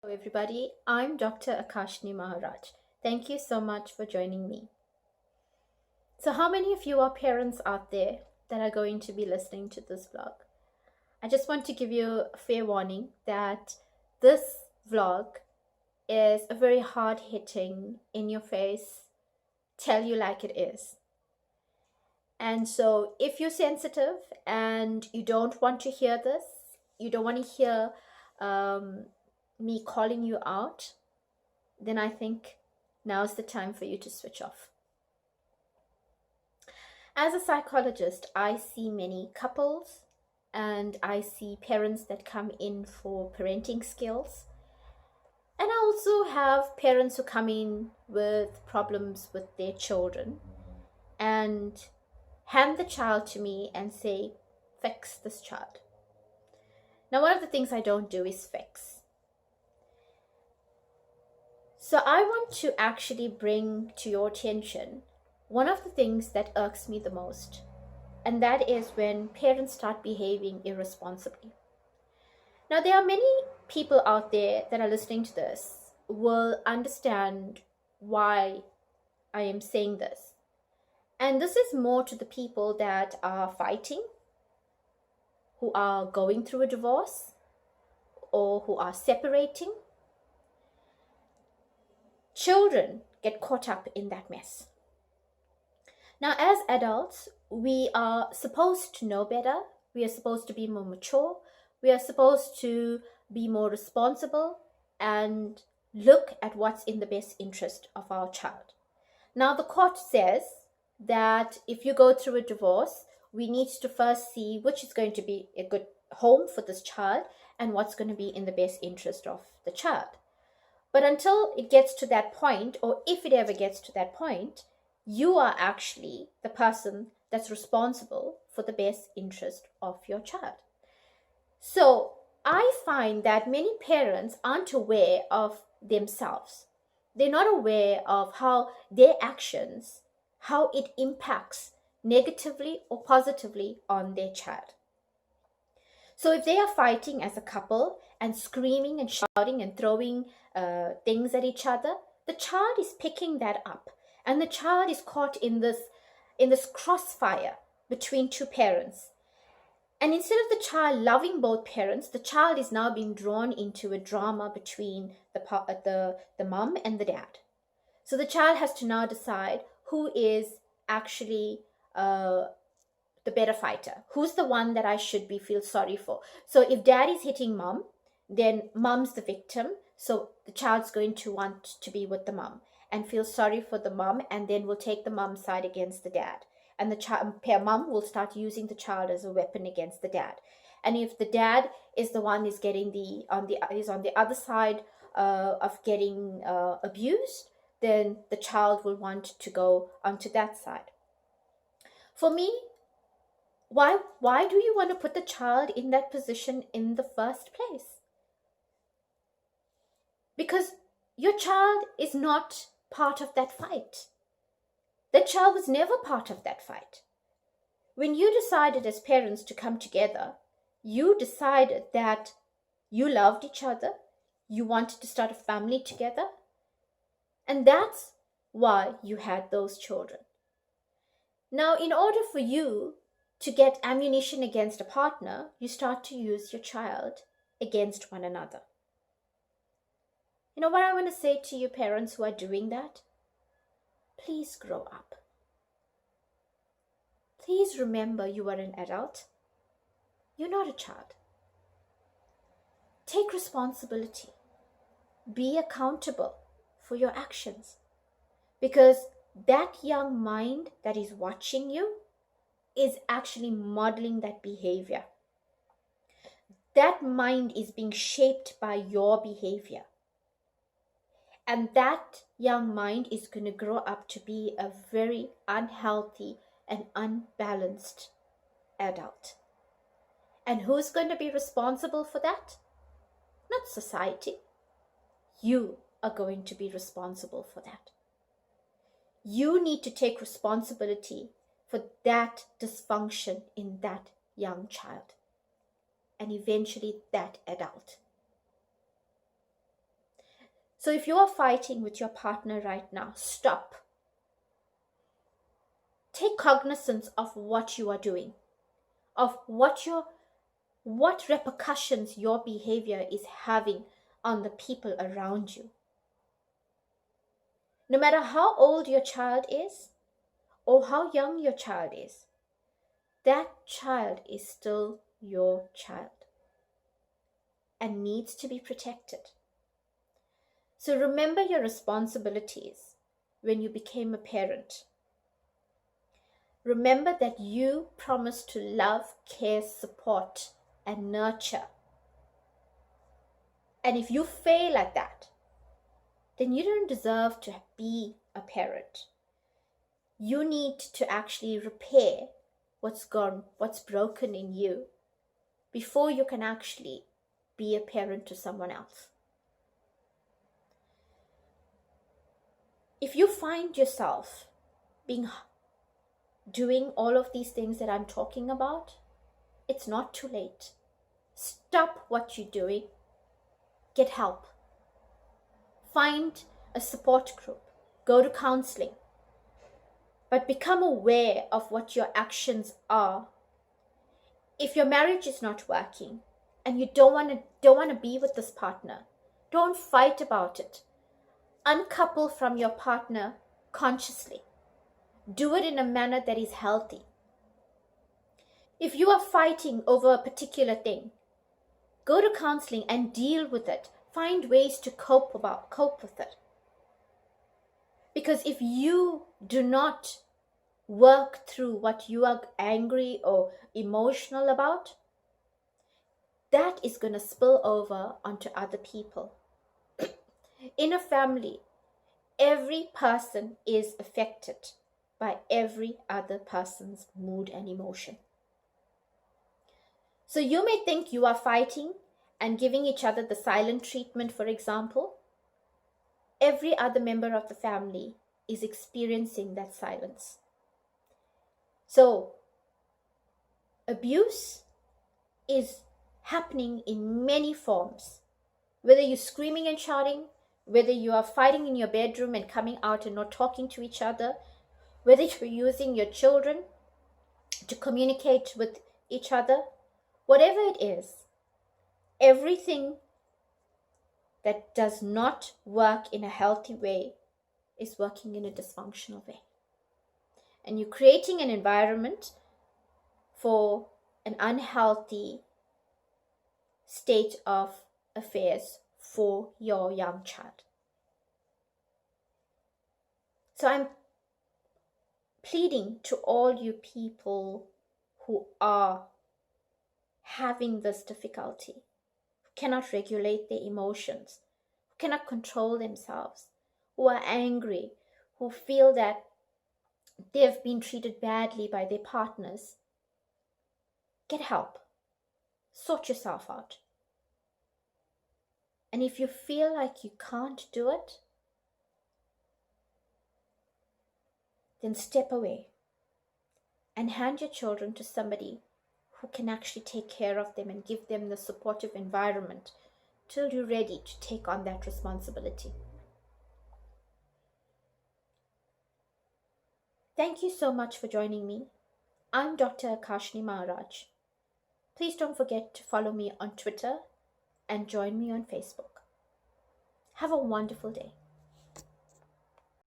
Hello, everybody. I'm Dr. Akashni Maharaj. Thank you so much for joining me. So, how many of you are parents out there that are going to be listening to this vlog? I just want to give you a fair warning that this vlog is a very hard hitting, in your face, tell you like it is. And so, if you're sensitive and you don't want to hear this, you don't want to hear me calling you out, then I think now's the time for you to switch off. As a psychologist, I see many couples and I see parents that come in for parenting skills. And I also have parents who come in with problems with their children and hand the child to me and say, fix this child. Now, one of the things I don't do is fix. So I want to actually bring to your attention one of the things that irks me the most, and that is when parents start behaving irresponsibly. Now, there are many people out there that are listening to this will understand why I am saying this. And this is more to the people that are fighting, who are going through a divorce, or who are separating. Children get caught up in that mess. Now, as adults, we are supposed to know better. We are supposed to be more mature. We are supposed to be more responsible and look at what's in the best interest of our child. Now, the court says that if you go through a divorce, we need to first see which is going to be a good home for this child and what's going to be in the best interest of the child. But until it gets to that point, or if it ever gets to that point, you are actually the person that's responsible for the best interest of your child. So I find that many parents aren't aware of themselves. They're not aware of how their actions, how it impacts negatively or positively on their child. So if they are fighting as a couple and screaming and shouting and throwing things at each other, the child is picking that up. And the child is caught in this crossfire between two parents. And instead of the child loving both parents, the child is now being drawn into a drama between the mom and the dad. So the child has to now decide who is actually the better fighter. Who's the one that I should feel sorry for? So if dad is hitting mom, then mom's the victim. So the child's going to want to be with the mom and feel sorry for the mom, and then will take the mom's side against the dad. And the mom will start using the child as a weapon against the dad. And if the dad is the one is getting on the other side of getting abused, then the child will want to go onto that side. For me, why do you want to put the child in that position in the first place? Because your child is not part of that fight. That child was never part of that fight. When you decided as parents to come together, you decided that you loved each other, you wanted to start a family together, and that's why you had those children. Now, in order for you to get ammunition against a partner, you start to use your child against one another. You know what I want to say to you parents who are doing that? Please grow up. Please remember you are an adult. You're not a child. Take responsibility. Be accountable for your actions. Because that young mind that is watching you is actually modeling that behavior. That mind is being shaped by your behavior. And that young mind is going to grow up to be a very unhealthy and unbalanced adult. And who's going to be responsible for that? Not society. You are going to be responsible for that. You need to take responsibility for that dysfunction in that young child and eventually that adult. So if you are fighting with your partner right now, stop. Take cognizance of what you are doing, of what repercussions your behavior is having on the people around you. No matter how old your child is or how young your child is, that child is still your child and needs to be protected. So remember your responsibilities when you became a parent. Remember that you promised to love, care, support, and nurture. And if you fail at that, then you don't deserve to be a parent. You need to actually repair what's gone, what's broken in you before you can actually be a parent to someone else. If you find yourself doing all of these things that I'm talking about, it's not too late. Stop what you're doing. Get help. Find a support group. Go to counseling. But become aware of what your actions are. If your marriage is not working and you don't want to be with this partner, don't fight about it. Uncouple from your partner consciously. Do it in a manner that is healthy. If you are fighting over a particular thing, go to counseling and deal with it. Find ways to cope with it. Because if you do not work through what you are angry or emotional about, that is going to spill over onto other people. In a family, every person is affected by every other person's mood and emotion. So you may think you are fighting and giving each other the silent treatment, for example. Every other member of the family is experiencing that silence. So abuse is happening in many forms. Whether you're screaming and shouting, whether you are fighting in your bedroom and coming out and not talking to each other, whether you're using your children to communicate with each other, whatever it is, everything that does not work in a healthy way is working in a dysfunctional way. And you're creating an environment for an unhealthy state of affairs for your young child. So I'm pleading to all you people who are having this difficulty, who cannot regulate their emotions, who cannot control themselves, who are angry, who feel that they've been treated badly by their partners. Get help. Sort yourself out. And if you feel like you can't do it, then step away and hand your children to somebody who can actually take care of them and give them the supportive environment till you're ready to take on that responsibility. Thank you so much for joining me. I'm Dr. Akashni Maharaj. Please don't forget to follow me on Twitter and join me on Facebook. Have a wonderful day.